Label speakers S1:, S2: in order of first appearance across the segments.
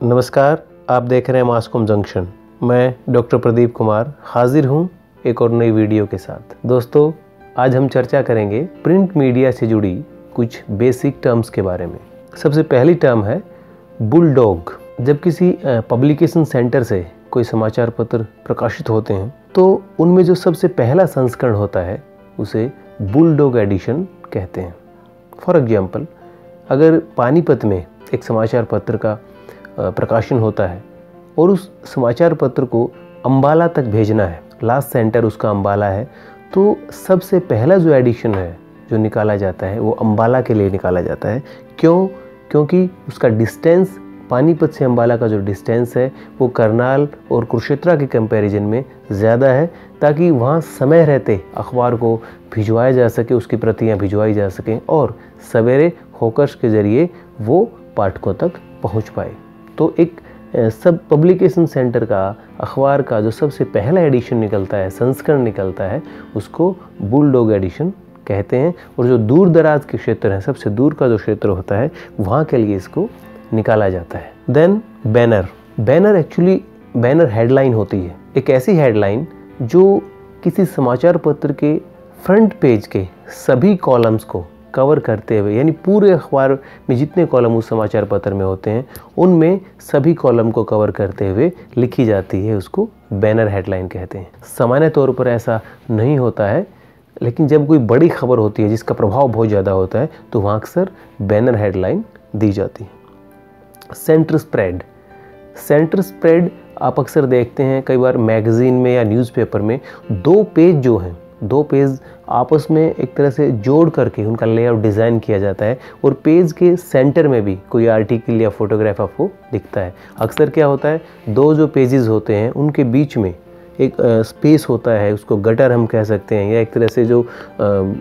S1: नमस्कार, आप देख रहे हैं मासकॉम जंक्शन। मैं डॉक्टर प्रदीप कुमार हाजिर हूं एक और नई वीडियो के साथ। दोस्तों, आज हम चर्चा करेंगे प्रिंट मीडिया से जुड़ी कुछ बेसिक टर्म्स के बारे में। सबसे पहली टर्म है बुलडॉग। जब किसी पब्लिकेशन सेंटर से कोई समाचार पत्र प्रकाशित होते हैं तो उनमें जो सबसे पहला संस्करण होता है उसे बुलडॉग एडिशन कहते हैं। फॉर एग्जाम्पल, अगर पानीपत में एक समाचार पत्र का प्रकाशन होता है और उस समाचार पत्र को अंबाला तक भेजना है, लास्ट सेंटर उसका अंबाला है, तो सबसे पहला जो एडिशन है जो निकाला जाता है वो अंबाला के लिए निकाला जाता है। क्योंकि उसका डिस्टेंस, पानीपत से अंबाला का जो डिस्टेंस है वो करनाल और कुरुक्षेत्र के कंपैरिजन में ज़्यादा है, ताकि वहाँ समय रहते अखबार को भिजवाया जा सके, उसकी प्रतियाँ भिजवाई जा सकें और सवेरे हॉकर्स के ज़रिए वो पाठकों तक पहुँच पाए। तो एक सब पब्लिकेशन सेंटर का अखबार का जो सबसे पहला एडिशन निकलता है, संस्करण निकलता है, उसको बुलडॉग एडिशन कहते हैं। और जो दूर दराज के क्षेत्र हैं, सबसे दूर का जो क्षेत्र होता है, वहाँ के लिए इसको निकाला जाता है। Then banner actually banner headline होती है, एक ऐसी हेडलाइन जो किसी समाचार पत्र के फ्रंट पेज के सभी कॉलम्स को कवर करते हुए, यानी पूरे अखबार में जितने कॉलम उस समाचार पत्र में होते हैं उनमें सभी कॉलम को कवर करते हुए लिखी जाती है, उसको बैनर हेडलाइन कहते हैं। सामान्य तौर पर ऐसा नहीं होता है, लेकिन जब कोई बड़ी खबर होती है जिसका प्रभाव बहुत ज़्यादा होता है तो वहाँ अक्सर बैनर हेडलाइन दी जाती है। सेंटर स्प्रेड आप अक्सर देखते हैं कई बार मैगज़ीन में या न्यूज़पेपर में, दो पेज आपस में एक तरह से जोड़ करके उनका लेआउट डिज़ाइन किया जाता है और पेज के सेंटर में भी कोई आर्टिकल या फोटोग्राफ आपको दिखता है। अक्सर क्या होता है, दो जो पेजेस होते हैं उनके बीच में एक स्पेस होता है, उसको गटर हम कह सकते हैं, या एक तरह से जो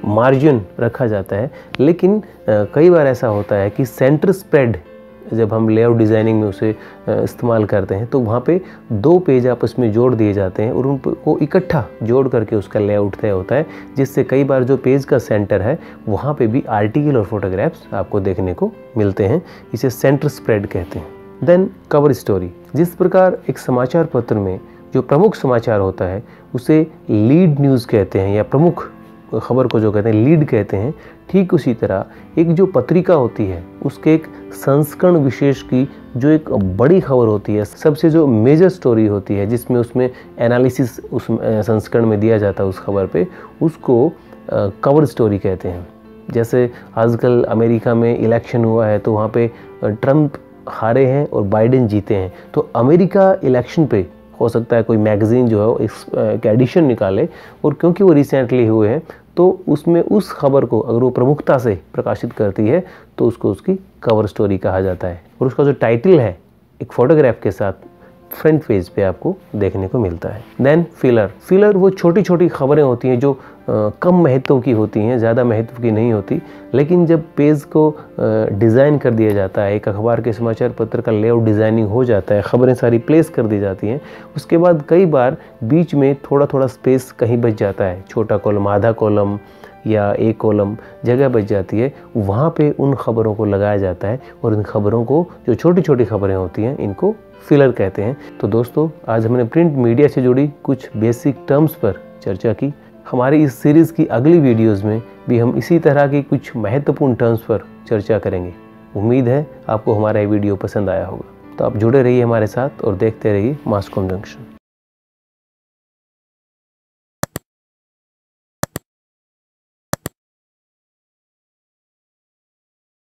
S1: मार्जिन रखा जाता है। लेकिन कई बार ऐसा होता है कि सेंटर स्प्रेड जब हम लेआउट डिज़ाइनिंग में उसे इस्तेमाल करते हैं तो वहाँ पे दो पेज आपस में जोड़ दिए जाते हैं और उनको इकट्ठा जोड़ करके उसका लेआउट तय होता है, जिससे कई बार जो पेज का सेंटर है वहाँ पे भी आर्टिकल और फोटोग्राफ्स आपको देखने को मिलते हैं। इसे सेंटर स्प्रेड कहते हैं। Then cover story. जिस प्रकार एक समाचार पत्र में जो प्रमुख समाचार होता है उसे लीड न्यूज़ कहते हैं या प्रमुख खबर को जो कहते हैं लीड कहते हैं, ठीक उसी तरह एक जो पत्रिका होती है उसके एक संस्करण विशेष की जो एक बड़ी खबर होती है, सबसे जो मेजर स्टोरी होती है जिसमें उसमें एनालिसिस उस संस्करण में दिया जाता है उस खबर पे, उसको कवर स्टोरी कहते हैं। जैसे आजकल अमेरिका में इलेक्शन हुआ है तो वहाँ पे ट्रंप हारे हैं और बाइडेन जीते हैं, तो अमेरिका इलेक्शन पे हो सकता है कोई मैगज़ीन जो है एक एडिशन निकाले, और क्योंकि वो रिसेंटली हुए हैं तो उसमें उस खबर को अगर वो प्रमुखता से प्रकाशित करती है तो उसको उसकी कवर स्टोरी कहा जाता है। और उसका जो टाइटल है एक फोटोग्राफ के साथ फ्रंट पेज पे आपको देखने को मिलता है। देन फिलर वो छोटी छोटी खबरें होती हैं जो कम महत्व की होती हैं, ज़्यादा महत्व की नहीं होती, लेकिन जब पेज को डिज़ाइन कर दिया जाता है, एक अखबार के समाचार पत्र का लेआउट डिज़ाइनिंग हो जाता है, खबरें सारी प्लेस कर दी जाती हैं, उसके बाद कई बार बीच में थोड़ा थोड़ा स्पेस कहीं बच जाता है, छोटा कॉलम, आधा कॉलम या एक कॉलम जगह बच जाती है, वहाँ पे उन खबरों को लगाया जाता है और इन खबरों को, जो छोटी छोटी खबरें होती हैं, इनको फिलर कहते हैं। तो दोस्तों, आज हमने प्रिंट मीडिया से जुड़ी कुछ बेसिक टर्म्स पर चर्चा की। हमारी इस सीरीज़ की अगली वीडियोज़ में भी हम इसी तरह की कुछ महत्वपूर्ण टर्म्स पर चर्चा करेंगे। उम्मीद है आपको हमारा ये वीडियो पसंद आया होगा। तो आप जुड़े रहिए हमारे साथ और देखते रहिए मासकॉम जंक्शन।